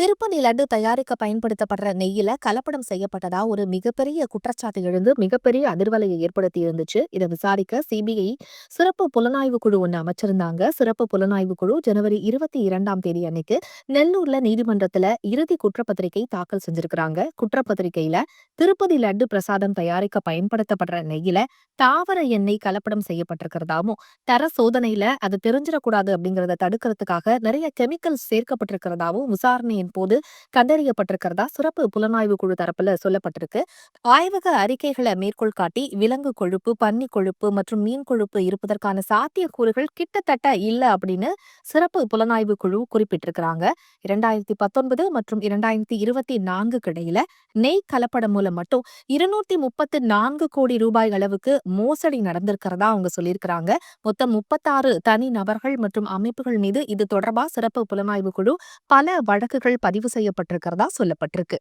திருப்பதி லட்டு தயாரிக்க பயன்படுத்தப்படுற நெய்யில கலப்படம் செய்யப்பட்டதா ஒரு மிகப்பெரிய குற்றச்சாட்டு எழுந்து மிகப்பெரிய அதிர்வலையை ஏற்படுத்தி இருந்துச்சு. இதை விசாரிக்க சிபிஐ சிறப்பு புலனாய்வு குழு ஒன்று அமைச்சிருந்தாங்க. சிறப்பு புலனாய்வு குழு ஜனவரி 22 அன்னைக்கு நெல்லூர்ல நீதிமன்றத்துல இறுதி குற்றப்பத்திரிகை தாக்கல் செஞ்சிருக்கிறாங்க. குற்றப்பத்திரிகையில திருப்பதி லட்டு பிரசாதம் தயாரிக்க பயன்படுத்தப்படுற நெய்யில தாவர எண்ணெய் கலப்படம் செய்யப்பட்டிருக்கிறதாவும், தர சோதனையில அது தெரிஞ்சிடக்கூடாது அப்படிங்கறத தடுக்கிறதுக்காக நிறைய கெமிக்கல் சேர்க்கப்பட்டிருக்கிறதாவும் விசாரணையின் போது கண்டறியப்பட்டிருக்கிறதா சிறப்பு புலனாய்வு குழு தரப்புல சொல்லப்பட்டிருக்கு. ஆய்வக அறிக்கைகளை மேற்கோள் காட்டி விலங்கு கொழுப்பு, பன்னி கொழுப்பு மற்றும் மீன் கொழுப்பு இருப்பதற்கான சாத்தியக்கூறுகள் கிட்டத்தட்ட இல்ல அப்படின்னு சிறப்பு புலனாய்வு குழு குறிப்பிட்டிருக்கிறாங்க. 2019 மற்றும் 2024 இடையில நெய் கலப்படம் மூலம் மட்டும் 234 கோடி ரூபாய் அளவுக்கு மோசடி நடந்திருக்கிறதா அவங்க சொல்லியிருக்கிறாங்க. மொத்தம் 36 தனி நபர்கள் மற்றும் அமைப்புகள் மீது இது தொடர்பா சிறப்பு புலனாய்வு குழு பல வழக்குகள் பதிவு செய்யப்பட்டிருக்கிறதா சொல்லப்பட்டிருக்கு.